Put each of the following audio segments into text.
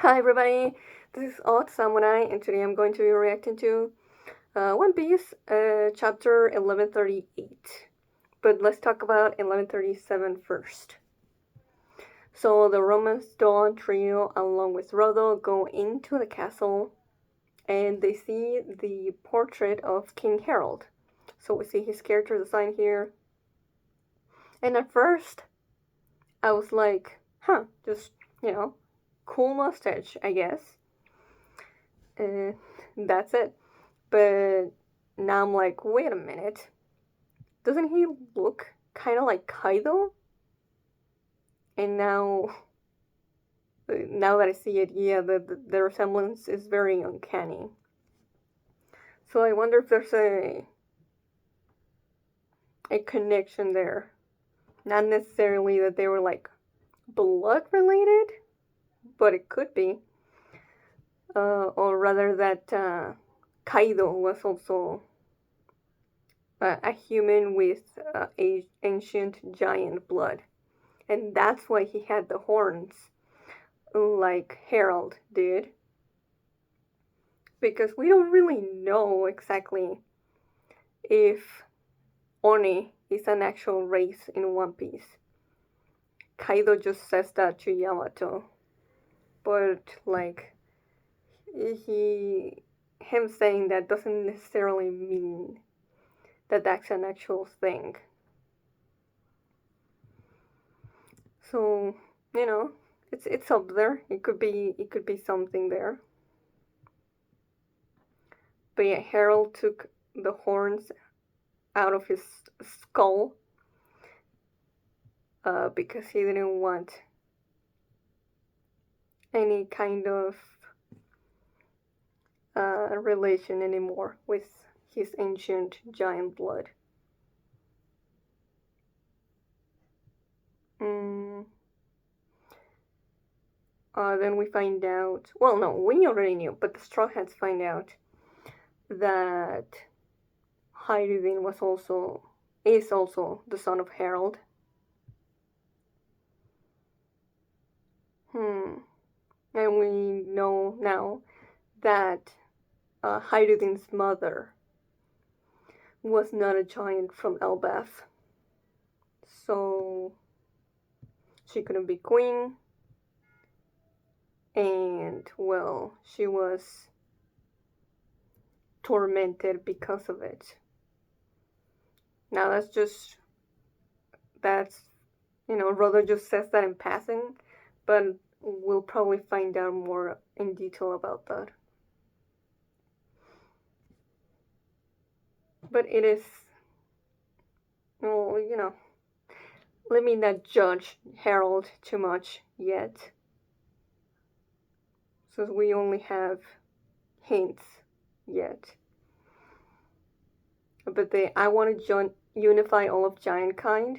Hi everybody, this is Odd Samurai, and today I'm going to be reacting to One Piece, chapter 1138. But let's talk about 1137 first. So the Romance Dawn trio, along with Rodo, go into the castle, and they see the portrait of King Harold. So we see his character design here, and at first I was like, just, cool mustache, I guess. Uh, that's it. But now I'm like, wait a minute. Doesn't he look kind of like Kaido? And now that I see it, yeah, the resemblance is very uncanny. So I wonder if there's a connection there. Not necessarily that they were like blood related, but it could be. Or rather that Kaido was also a human with ancient giant blood. And that's why he had the horns, like Harold did. Because we don't really know exactly if Oni is an actual race in One Piece. Kaido just says that to Yamato. But, like, he. Him saying that doesn't necessarily mean that that's an actual thing. So, you know, it's up there. It could be something there. But yeah, Harold took the horns out of his skull because he didn't want any kind of relation anymore with his ancient giant blood. Mm. Then we find out. Well, no, we already knew, but the Straw Hats find out that Hydrogen is also the son of Harold. Hmm. And we know now that Hydrogen's mother was not a giant from Elbaf, so she couldn't be queen, and well, she was tormented because of it. Now that's Rodo just says that in passing, but we'll probably find out more in detail about that. But it is, well, let me not judge Harold too much yet, since we only have hints yet. But I want to unify all of giant kind.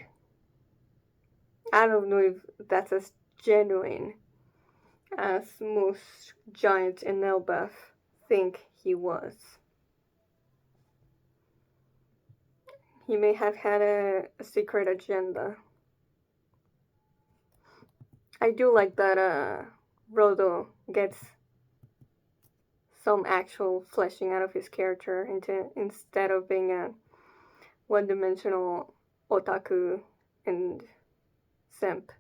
I don't know if that's as genuine as most giants in Elbaf think he was. He may have had a secret agenda. I do like that Rodo gets some actual fleshing out of his character instead of being a one-dimensional otaku and simp.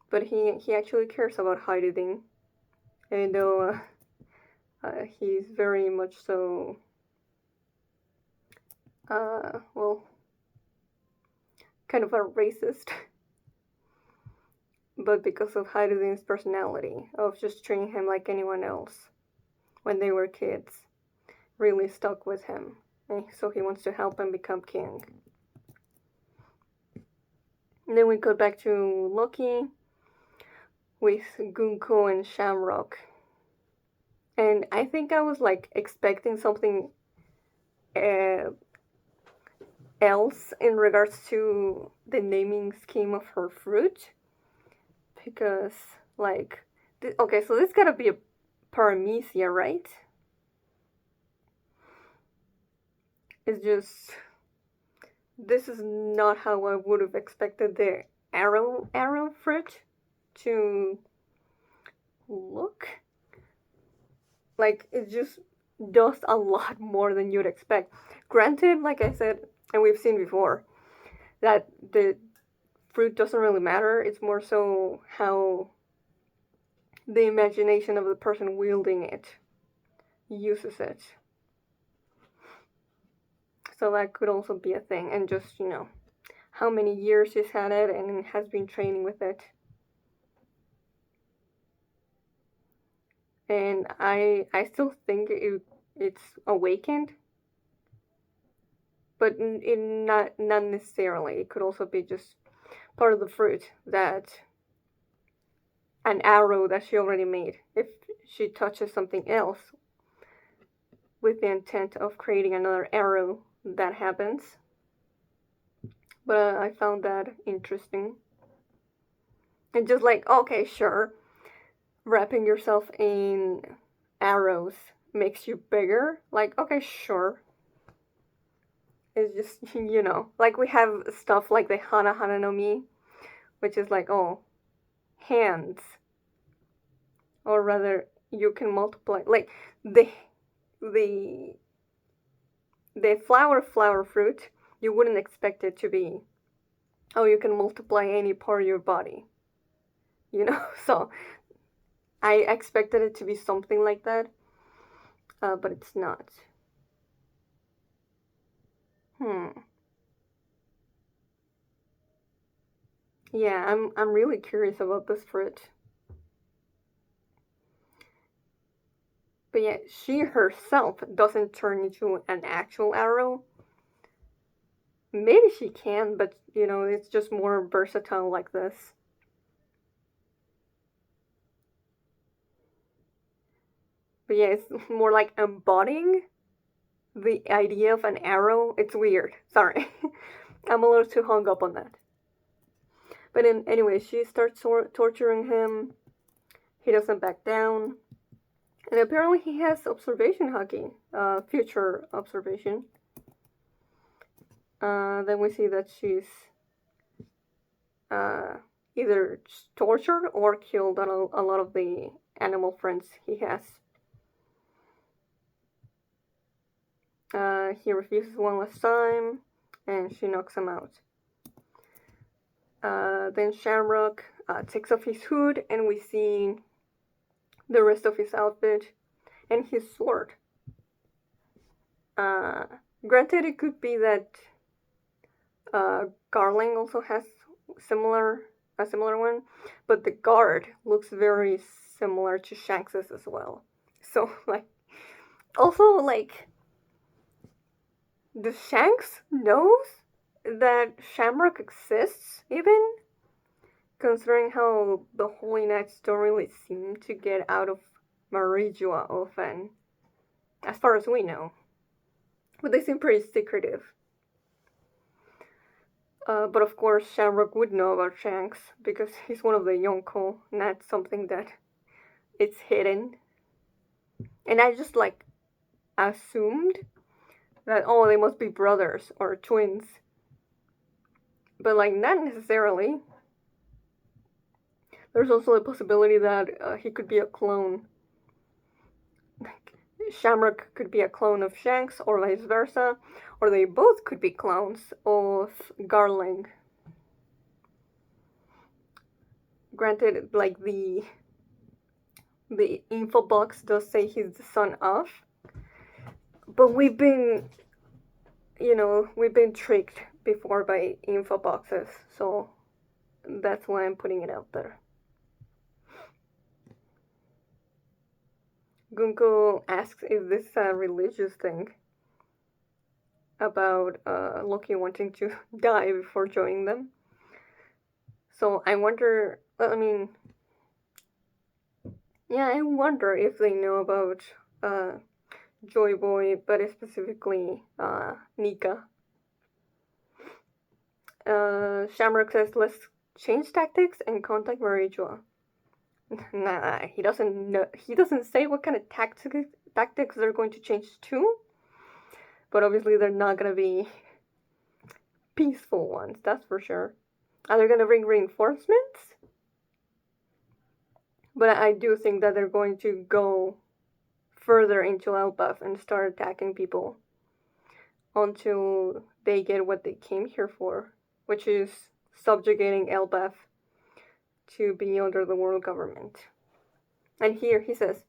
But he actually cares about Hydrogen, even though he's very much so, well, kind of a racist. But because of Hydrogen's personality, of just treating him like anyone else when they were kids, really stuck with him. And so he wants to help him become king. And then we go back to Loki with Gunko and Shamrock. And I think I was like expecting something else in regards to the naming scheme of her fruit. Because, like, okay, so this gotta be a paramecia, right? It's just, this is not how I would have expected the arrow fruit to look. Like, it just does a lot more than you'd expect. Granted, like I said, and we've seen before, that the fruit doesn't really matter. It's more so how the imagination of the person wielding it uses it. So that could also be a thing. And just, how many years he's had it and has been training with it. And I still think it's awakened, but not necessarily. It could also be just part of the fruit, that an arrow that she already made. If she touches something else with the intent of creating another arrow, that happens. But I found that interesting. And just like, okay, sure, wrapping yourself in arrows makes you bigger. Like, okay, sure. It's just, like we have stuff like the Hana Hana no Mi, which is like, oh, hands. Or rather, you can multiply. Like, the flower fruit, you wouldn't expect it to be, oh, you can multiply any part of your body. So I expected it to be something like that, but it's not. Yeah, I'm really curious about this fruit. But yeah, she herself doesn't turn into an actual arrow. Maybe she can, but it's just more versatile like this. But yeah, it's more like embodying the idea of an arrow. It's weird. Sorry. I'm a little too hung up on that. But anyway, she starts torturing him. He doesn't back down. And apparently he has observation haki, future observation. Then we see that she's either tortured or killed a lot of the animal friends he has. He refuses one last time, and she knocks him out. Then Shamrock takes off his hood, and we see the rest of his outfit and his sword. Granted, it could be that Garling also has a similar one, but the guard looks very similar to Shanks's as well. So, does Shanks knows that Shamrock exists, even? Considering how the Holy Knights don't really seem to get out of Marijua often, as far as we know. But they seem pretty secretive. But of course, Shamrock would know about Shanks, because he's one of the Yonko, not something that it's hidden. And I just, assumed that, oh, they must be brothers or twins. But, not necessarily. There's also a possibility that he could be a clone. Shamrock could be a clone of Shanks, or vice versa. Or they both could be clones of Garling. Granted, the info box does say he's the son of, but we've been tricked before by info boxes, so that's why I'm putting it out there. Gunko asks if this is a religious thing about Loki wanting to die before joining them. So I wonder, I wonder if they know about Joy Boy, but specifically Nika. Shamrock says, let's change tactics and contact Marijua. Nah, he doesn't know. He doesn't say what kind of tactics they're going to change to. But obviously they're not gonna be peaceful ones, that's for sure. Are they gonna bring reinforcements? But I do think that they're going to go further into Elbaf and start attacking people until they get what they came here for, which is subjugating Elbaf to be under the world government. And here he says,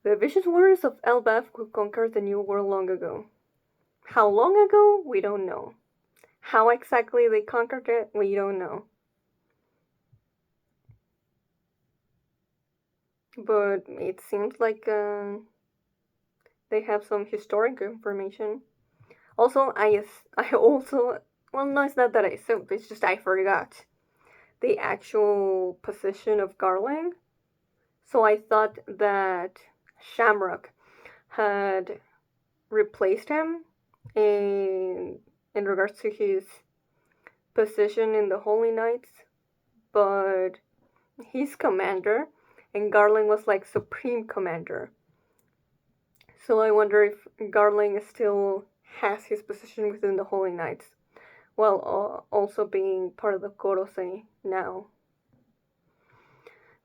the vicious warriors of Elbaf who conquered the New World long ago. How long ago? We don't know. How exactly they conquered it? We don't know. But it seems like they have some historic information. Also, I also, well, no, it's not that I assumed, it's just I forgot the actual position of Garland. So I thought that Shamrock had replaced him in regards to his position in the Holy Knights, but he's commander, and Garland was like supreme commander. So I wonder if Garland still has his position within the Holy Knights, while also being part of the Korosei now.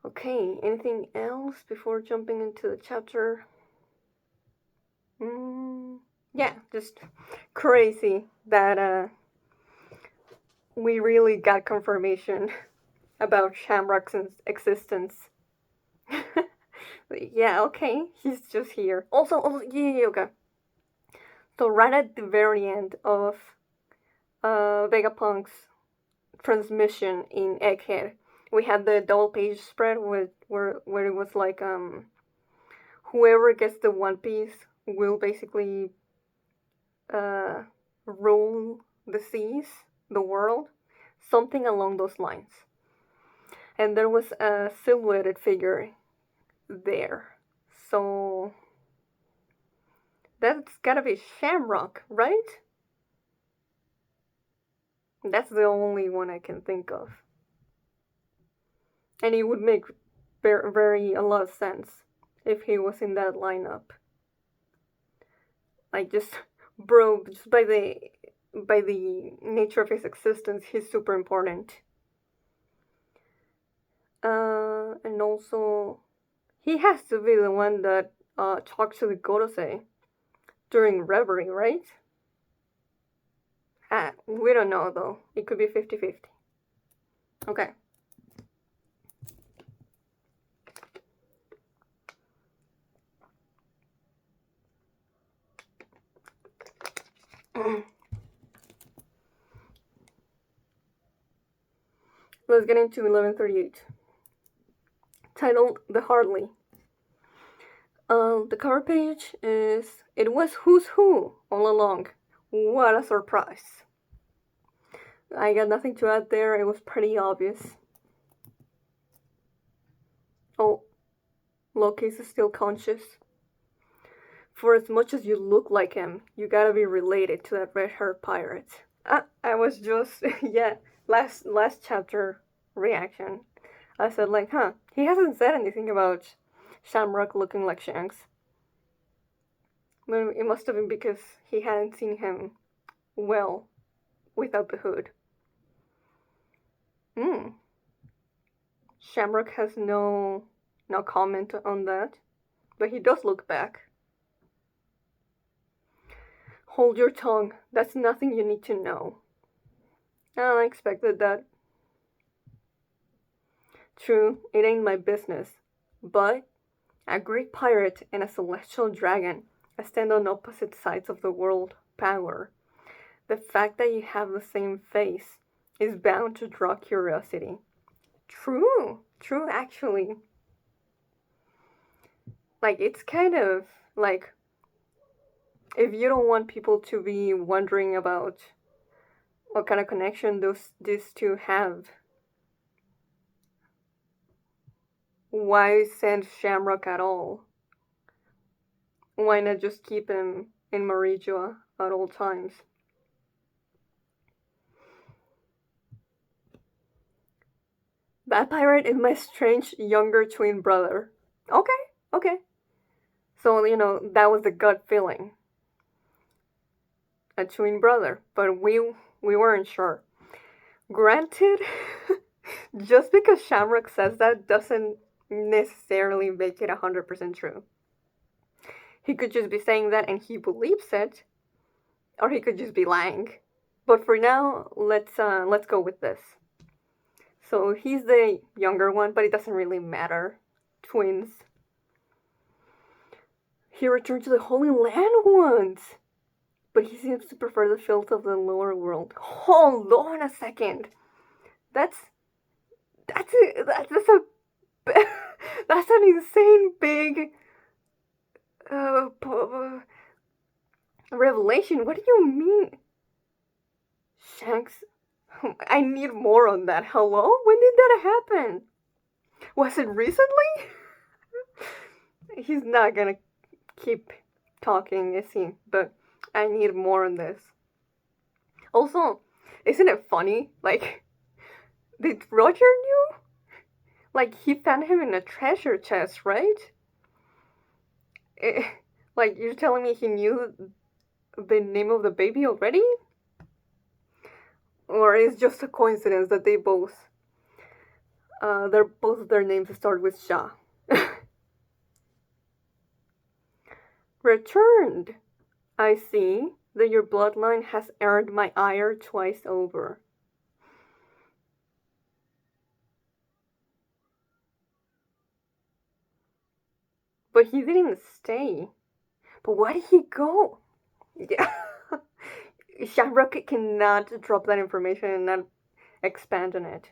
Okay, anything else before jumping into the chapter? Yeah, just crazy that we really got confirmation about Shamrock's existence. Yeah, okay, he's just here. Also, yeah, okay. So right at the very end of Vegapunk's transmission in Egghead, we had the double page spread where it was like whoever gets the One Piece will basically rule the seas, the world, something along those lines. And there was a silhouetted figure there. So that's gotta be Shamrock, right? That's the only one I can think of. And it would make very a lot of sense if he was in that lineup. Like just by the nature of his existence, he's super important. And also, he has to be the one that talks to the Gorosei during Reverie, right? We don't know though. It could be 50-50. Okay. Let's get into 1138. Titled The Hardly. The cover page is It was Who's Who all along. What a surprise. I got nothing to add there, it was pretty obvious. Oh, Loki's is still conscious. For as much as you look like him, you gotta be related to that red-haired pirate. I was just, yeah, last chapter reaction. I said like, he hasn't said anything about Shamrock looking like Shanks. But it must have been because he hadn't seen him well without the hood. Shamrock has no comment on that, but he does look back. Hold your tongue. That's nothing you need to know. I expected that. True, it ain't my business. But a Greek pirate and a celestial dragon stand on opposite sides of the world power. The fact that you have the same face is bound to draw curiosity. True actually. Like, it's kind of like, if you don't want people to be wondering about what kind of connection these two have, why send Shamrock at all? Why not just keep him in Marijua at all times? That pirate is my strange younger twin brother. Okay. So, that was the gut feeling. A twin brother, but we weren't sure. Granted, just because Shamrock says that doesn't necessarily make it 100% true. He could just be saying that and he believes it, or he could just be lying. But for now, let's go with this. So he's the younger one, but it doesn't really matter. Twins. He returned to the Holy Land once, but he seems to prefer the filth of the lower world. Hold on a second. That's that's an insane big revelation. What do you mean, Shanks? I need more on that. Hello? When did that happen? Was it recently? He's not gonna keep talking, is he? But I need more on this. Also, isn't it funny? Like, did Roger knew? Like, he found him in a treasure chest, right? Like, you're telling me he knew the name of the baby already? Or is just a coincidence that they both, both of their names start with Shah? Returned. I see that your bloodline has earned my ire twice over. But he didn't stay. But why did he go? Yeah. Shamrock cannot drop that information and not expand on it.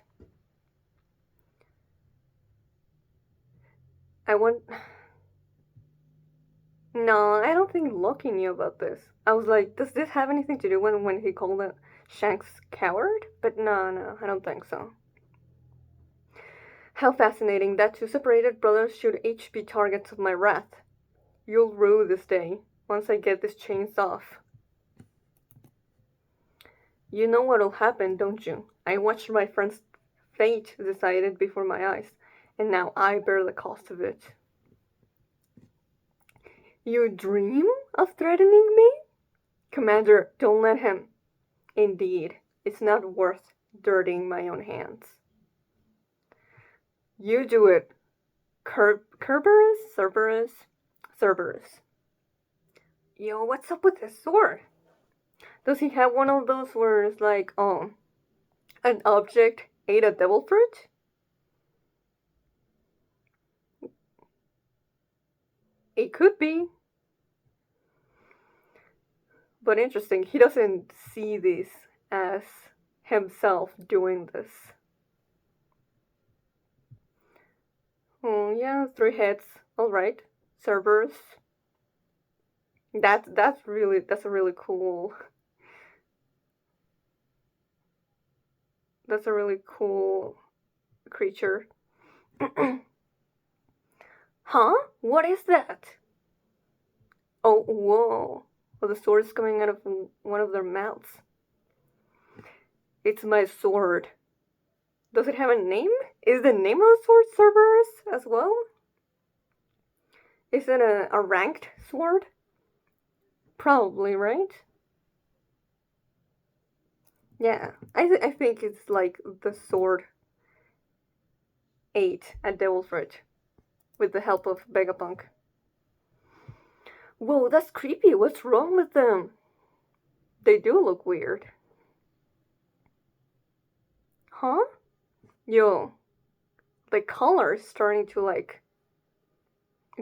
No, I don't think Loki knew about this. I was like, does this have anything to do with when he called Shanks coward? But no, I don't think so. How fascinating that two separated brothers should each be targets of my wrath. You'll rue this day, once I get these chains off. You know what'll happen, don't you? I watched my friend's fate decided before my eyes, and now I bear the cost of it. You dream of threatening me? Commander, don't let him. Indeed, it's not worth dirtying my own hands. You do it. Cerberus? Yo, what's up with his sword? Does he have one of those where it's like, an object ate a devil fruit? It could be. But interesting, he doesn't see this as himself doing this. Oh, yeah, 3 heads. Alright. Cerberus. That's a really cool. That's a really cool creature. Huh? What is that? Oh, whoa. Well, the sword is coming out of one of their mouths. It's my sword. Does it have a name? Is the name of the sword Cerberus as well? Is it a ranked sword? Probably, right? Yeah, I think it's like the sword ate a devil fruit with the help of Vegapunk. Whoa, that's creepy. What's wrong with them? They do look weird. Huh? Yo, the color's starting to like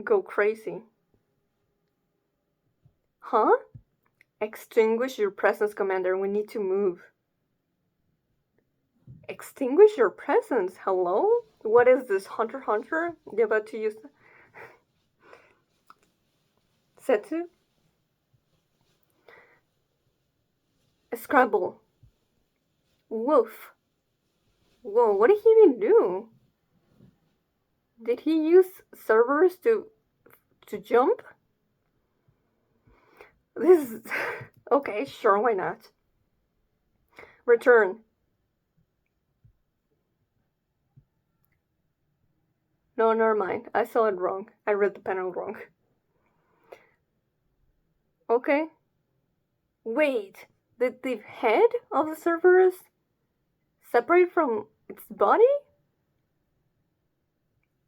go crazy. Huh? Extinguish your presence, Commander. We need to move. Extinguish your presence? Hello? What is this, Hunter x Hunter? You're about to use Setsu? A Scrabble. Woof. Whoa, what did he even do? Did he use Cerberus to jump? This is... Okay, sure, why not? Return. No, never mind. I saw it wrong. I read the panel wrong. Okay. Wait, did the head of the Cerberus separate from its body?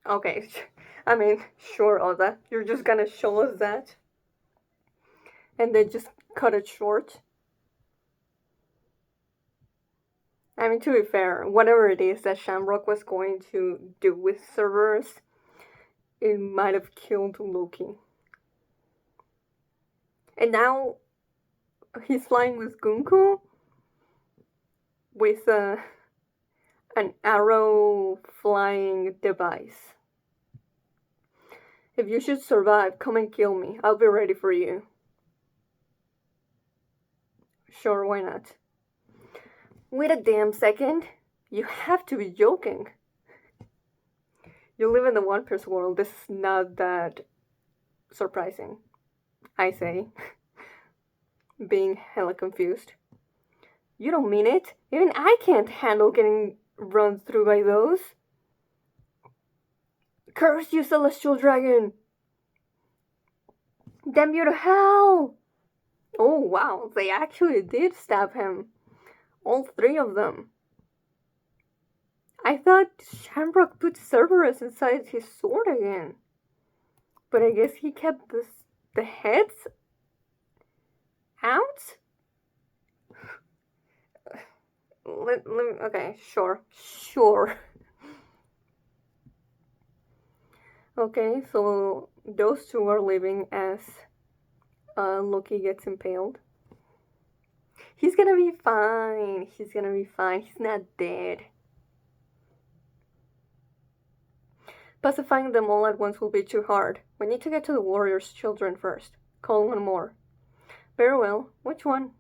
Okay, I mean, sure, Oda. You're just gonna show us that, and then just cut it short. I mean, to be fair, whatever it is that Shamrock was going to do with Cerberus, it might have killed Loki. And now he's flying with Gunko with an arrow flying device. If you should survive, come and kill me. I'll be ready for you. Sure, why not? Wait a damn second. You have to be joking. You live in the One Piece world. This is not that surprising, I say, being hella confused. You don't mean it. Even I can't handle getting run through by those. Curse you, celestial dragon! Damn you to hell! Oh wow, they actually did stab him. All three of them. I thought Shamrock put Cerberus inside his sword again. But I guess he kept the heads out? Okay, sure. Okay, so those two are living as Loki gets impaled. He's gonna be fine. He's not dead. Pacifying them all at once will be too hard. We need to get to the warrior's children first. Call one more. Very well. Which one?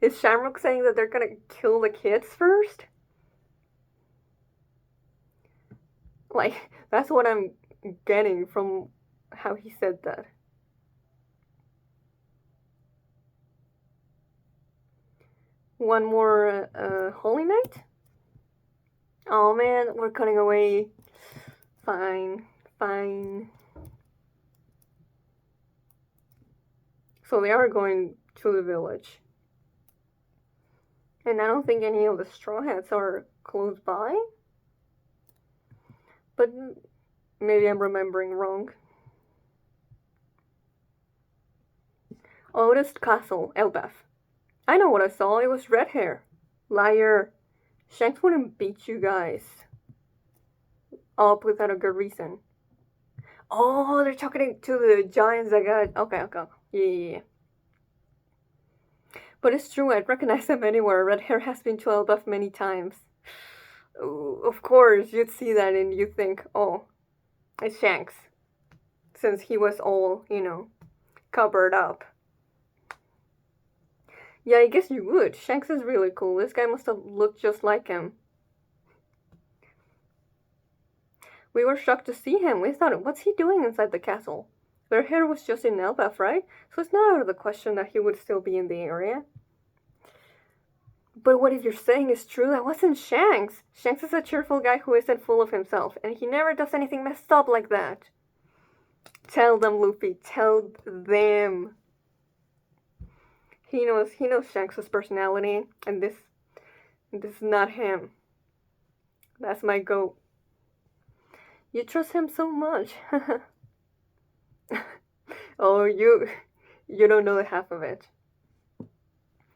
Is Shamrock saying that they're gonna kill the kids first? Like, that's what I'm getting from how he said that. One more Holy Knight? Oh man, we're cutting away. Fine. So they are going to the village. And I don't think any of the Straw Hats are close by. But maybe I'm remembering wrong. Oldest Castle, Elbaf. I know what I saw. It was red hair. Liar. Shanks wouldn't beat you guys up without a good reason. Oh, they're talking to the giants that got... Okay. Yeah. But it's true, I'd recognize them anywhere. Red hair has been to Elbaf many times. Ooh, of course, you'd see that and you'd think, oh, it's Shanks. Since he was all, covered up. Yeah, I guess you would. Shanks is really cool. This guy must have looked just like him. We were shocked to see him. We thought, what's he doing inside the castle? Their hair was just in Elbaf, right? So it's not out of the question that he would still be in the area. But what if you're saying is true? That wasn't Shanks. Shanks is a cheerful guy who isn't full of himself, and he never does anything messed up like that. Tell them, Luffy. Tell them. He knows Shanks' personality, and this is not him. That's my goat. You trust him so much. Oh, you don't know the half of it.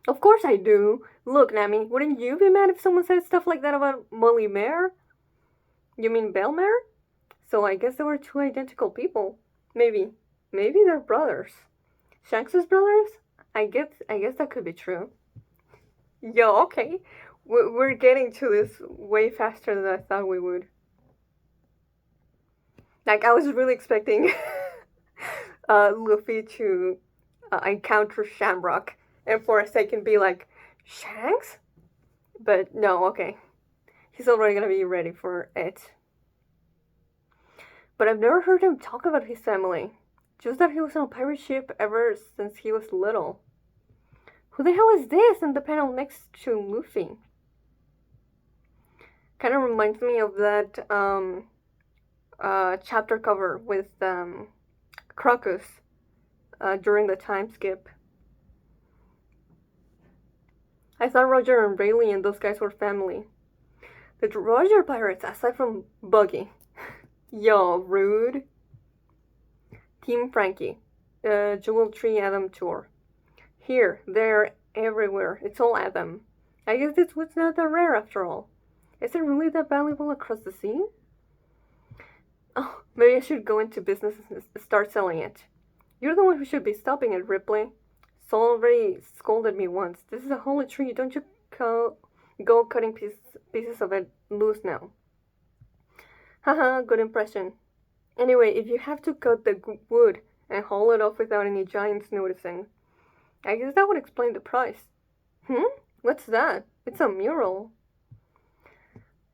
Of course I do. Look, Nami, wouldn't you be mad if someone said stuff like that about Molly Mare? You mean Belmare? So I guess they were two identical people. Maybe they're brothers. Shanks' brothers? I guess that could be true. Yo, okay. We're getting to this way faster than I thought we would. Like, I was really expecting Luffy to encounter Shamrock and for a second be like, Shanks? But no, okay. He's already gonna be ready for it. But I've never heard him talk about his family. Just that he was on a pirate ship ever since he was little. Who the hell is this in the panel next to Luffy? Kind of reminds me of that chapter cover with Crocus during the time skip. I thought Roger and Rayleigh and those guys were family. The Roger Pirates, aside from Buggy. Yo, rude. Team Frankie. Jewel Tree Adam Tour. Here, there, everywhere. It's all Adam. I guess this was not that rare after all. Is it really that valuable across the sea? Oh, maybe I should go into business and start selling it. You're the one who should be stopping it, Ripley. Sol already scolded me once. This is a holy tree. Don't you go cutting pieces of it loose now. Haha, good impression. Anyway, if you have to cut the wood and haul it off without any giants noticing, I guess that would explain the price. What's that? It's a mural.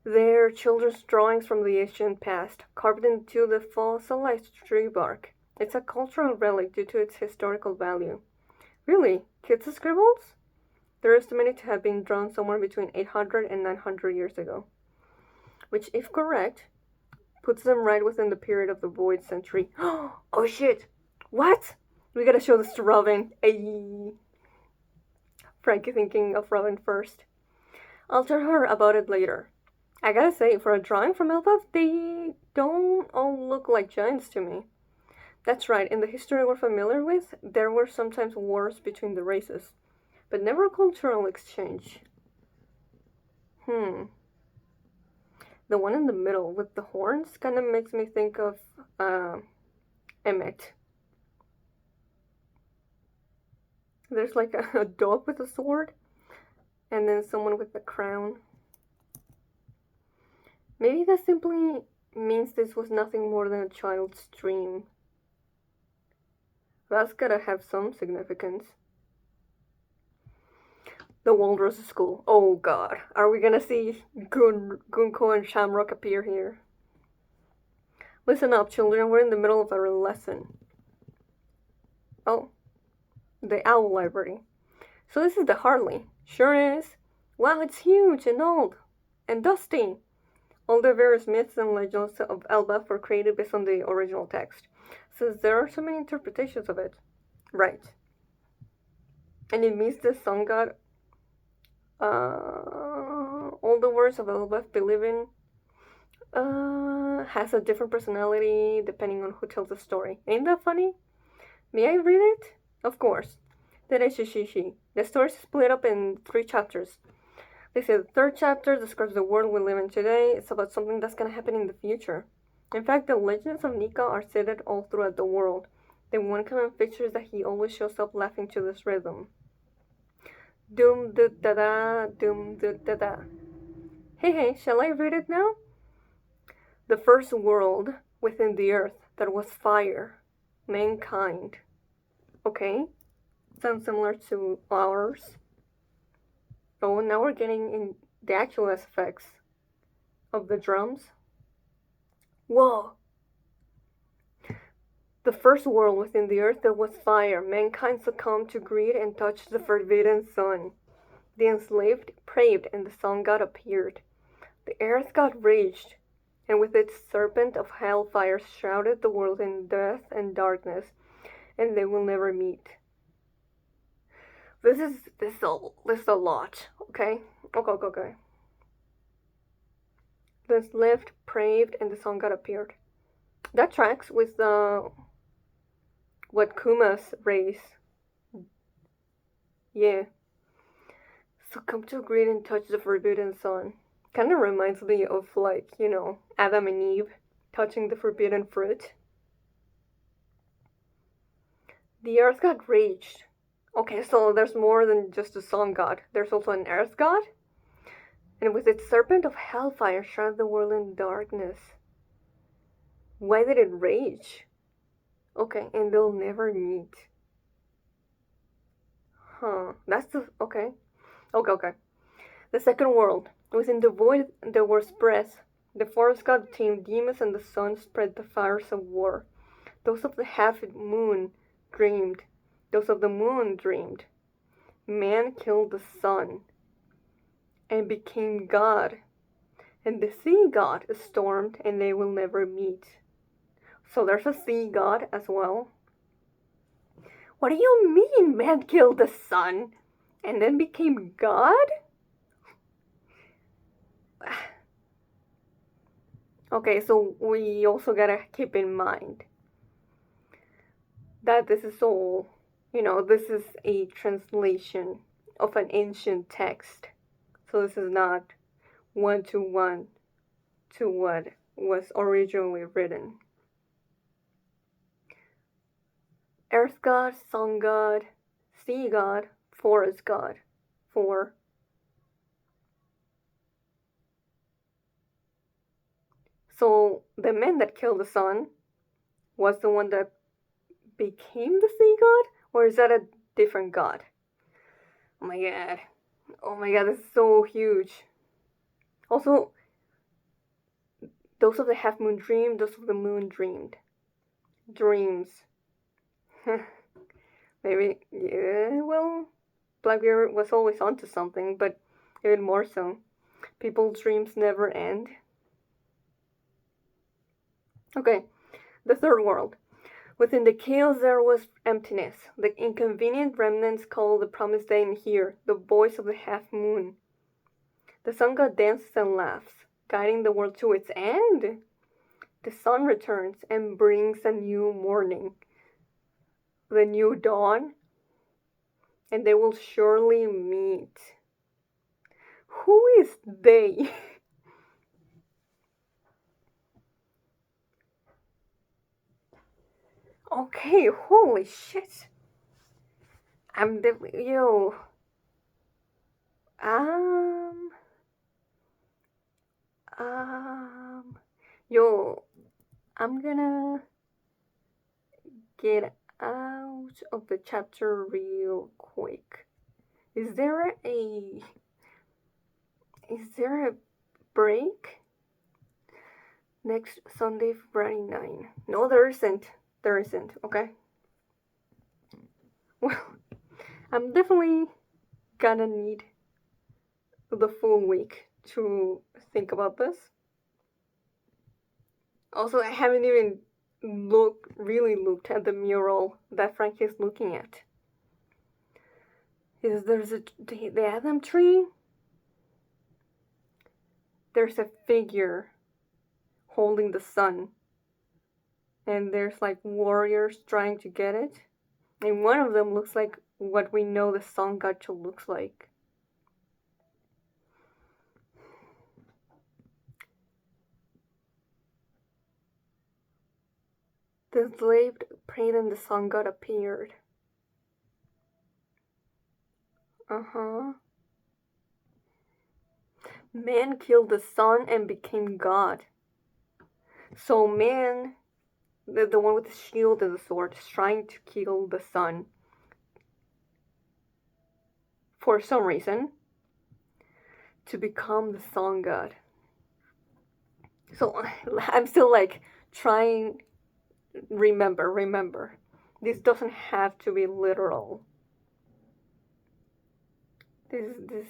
They're children's drawings from the ancient past, carved into the fossilized tree bark. It's a cultural relic due to its historical value. Really? Kids' scribbles? They're estimated to have been drawn somewhere between 800 and 900 years ago, which, if correct, puts them right within the period of the Void Century. Oh shit! What? We gotta show this to Robin. Ayy. Frankie thinking of Robin first. I'll tell her about it later. I gotta say, for a drawing from Elbaf, they don't all look like giants to me. That's right, in the history we're familiar with, there were sometimes wars between the races, but never a cultural exchange. The one in the middle with the horns kind of makes me think of Emmet. There's like a dog with a sword, and then someone with a crown. Maybe that simply means this was nothing more than a child's dream. That's gotta have some significance. The Walrus School. Oh god. Are we gonna see Gunko and Shamrock appear here? Listen up, children. We're in the middle of a lesson. Oh. The Owl Library. So this is the Harley. Sure is. Wow, it's huge and old. And dusty. All the various myths and legends of Elbaf were created based on the original text, since there are so many interpretations of it. Right. And it means the sun god, all the words of Elbaf believe in, has a different personality depending on who tells the story. Ain't that funny? May I read it? Of course. The story is split up in 3 chapters. They say the 3rd chapter describes the world we live in today. It's about something that's going to happen in the future. In fact, the legends of Nika are cited all throughout the world. The one common feature is that he always shows up laughing to this rhythm. Doom da da da, doom da da da. Hey, shall I read it now? The first world within the earth that was fire, mankind. Okay, sounds similar to ours. Oh, now we're getting in the actual effects of the drums. Whoa! The first world within the earth there was fire. Mankind succumbed to greed and touched the forbidden sun. The enslaved prayed and the sun god appeared. The earth god raged, and with its serpent of hellfire shrouded the world in death and darkness, and they will never meet. This is a lot, okay? Okay. The enslaved prayed and the sun god appeared. That tracks with what Kuma's race. Yeah. Succumb to greed and touch the forbidden sun. Kind of reminds me of, like, Adam and Eve touching the forbidden fruit. The earth god raged. Okay, so there's more than just a sun god. There's also an earth god. And with its serpent of hellfire shrouded the world in darkness. Why did it rage? Okay, and they'll never meet. That's the... Okay. The second world. Within the void there was breath. The forest god tamed demons and the sun spread the fires of war. Those of the half-moon dreamed. Those of the moon dreamed. Man killed the sun and became God. And the sea god stormed and they will never meet. So there's a sea god as well. What do you mean man killed the sun and then became God? Okay, so we also gotta keep in mind that this is all, this is a translation of an ancient text. So this is not one to one to what was originally written. Earth god, sun god, sea god, forest god. 4. So the man that killed the sun was the one that became the sea god? Or is that a different god? Oh my god. Oh my god, this is so huge. Also, those of the half moon dreamed, those of the moon dreamed. Dreams. Maybe, yeah, well, Blackbeard was always onto something, but even more so. People's dreams never end. Okay, the third world. Within the chaos there was emptiness. The inconvenient remnants called the promised day in here, the voice of the half moon. The sun god dances and laughs, guiding the world to its end. The sun returns and brings a new morning, the new dawn, and they will surely meet. Who is they? Okay, holy shit. I'm the yo. Um um yo, I'm gonna get out of the chapter real quick. Is there a break? Next Sunday, Friday 9. No, there isn't. There isn't, okay? Well, I'm definitely gonna need the full week to think about this. Also, I haven't even really looked at the mural that Frank is looking at. There's the Adam tree. There's a figure holding the sun. And there's like warriors trying to get it. And one of them looks like what we know the sun god looks like. The slave prayed and the sun god appeared. Uh-huh. Man killed the sun and became God. So man, the one with the shield and the sword, is trying to kill the sun. For some reason. To become the sun god. So I'm still like trying. Remember. This doesn't have to be literal. This,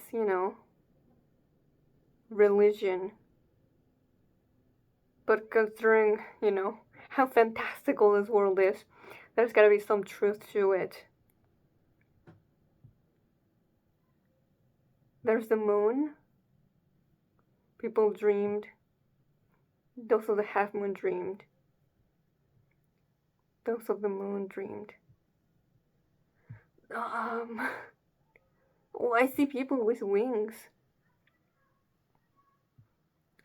religion. But considering, how fantastical this world is, there's gotta be some truth to it. There's the moon. People dreamed. Those of the half moon dreamed. Those of the moon dreamed. Oh, I see people with wings.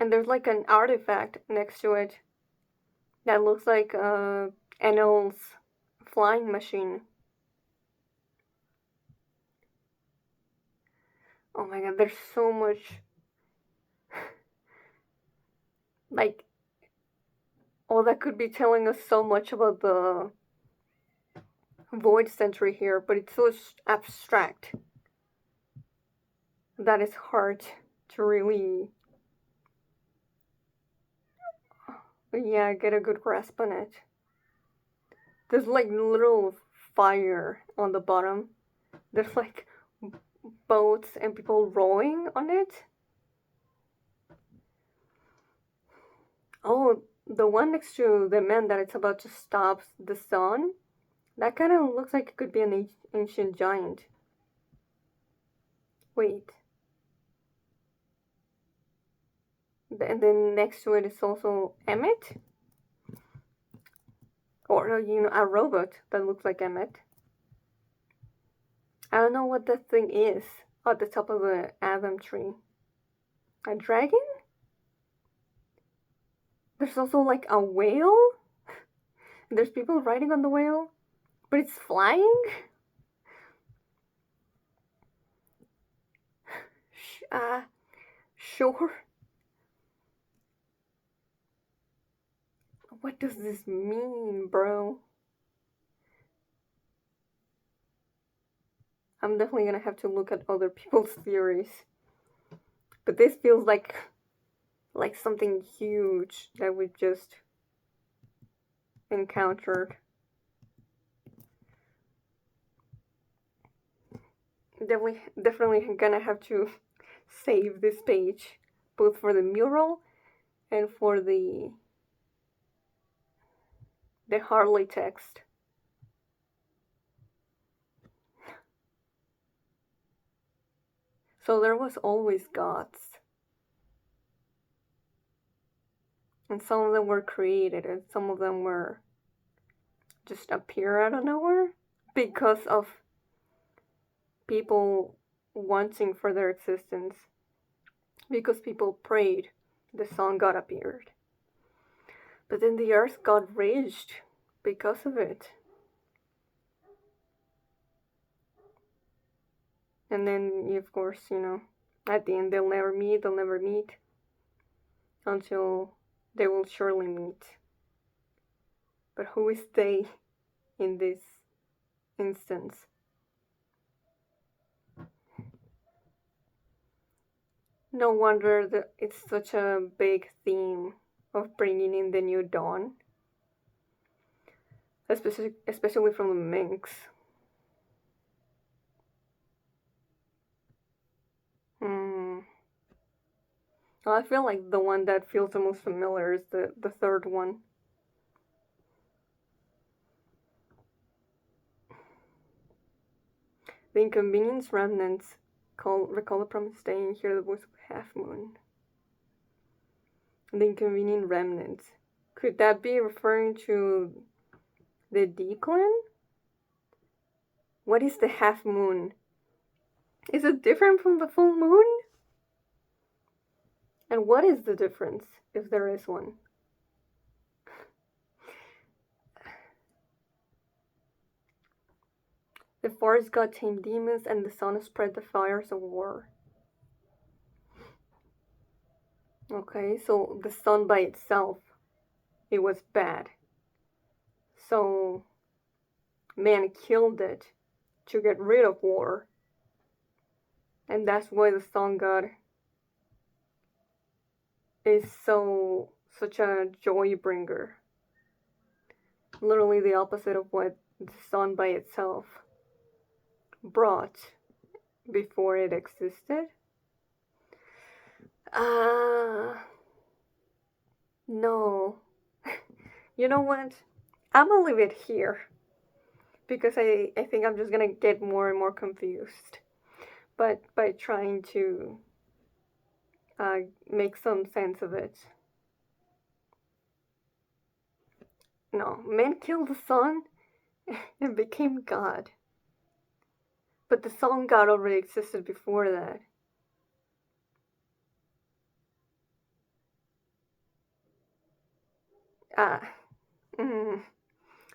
And there's like an artifact next to it that looks like Enel's flying machine. Oh my god, there's so much. Like, that could be telling us so much about the void century here, but it's so abstract that it's hard to really, get a good grasp on it. There's like little fire on the bottom. There's like boats and people rowing on it. Oh, the one next to the man that it's about to stop the sun, that kind of looks like it could be an ancient giant. Wait. And then next to it is also Emmett. Or, a robot that looks like Emmett. I don't know what that thing is at the top of the Adam tree. A dragon? There's also like a whale. There's people riding on the whale, but it's flying? Sure. What does this mean, bro? I'm definitely gonna have to look at other people's theories. But this feels like something huge that we've just encountered. Definitely gonna have to save this page, both for the mural and for the Harley text. So there was always gods. And some of them were created and some of them were just appear out of nowhere because of people wanting for their existence. Because people prayed, the sun god appeared. But then the earth got raged because of it. And then, of course, at the end they'll never meet until they will surely meet. But who is they in this instance? No wonder that it's such a big theme of bringing in the new dawn, especially from the minx. Well, I feel like the one that feels the most familiar is the third one. The inconvenience remnants recall the promise staying, hear the voice of half moon. The inconvenient remnants. Could that be referring to the decline? What is the half moon? Is it different from the full moon? And what is the difference, if there is one? The forest god tamed demons and the sun spread the fires of war. Okay, so the sun by itself, it was bad. So man killed it to get rid of war. And that's why the sun god is such a joy bringer. Literally the opposite of what the sun by itself brought before it existed. No. You know what? I'm gonna leave it here. Because I think I'm just gonna get more and more confused. But by trying to make some sense of it. No, man killed the sun and became God. But the sun god already existed before that.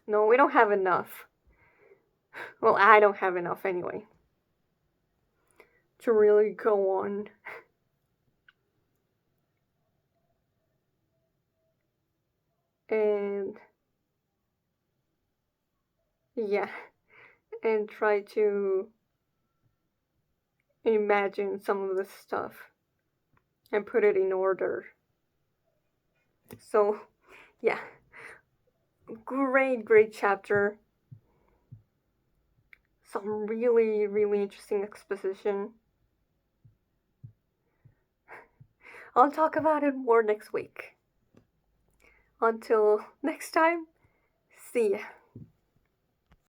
No, we don't have enough. Well, I don't have enough anyway. To really go on. And yeah, and try to imagine some of this stuff and put it in order. So, yeah, great chapter. Some really interesting exposition. I'll talk about it more next week. Until next time, see ya.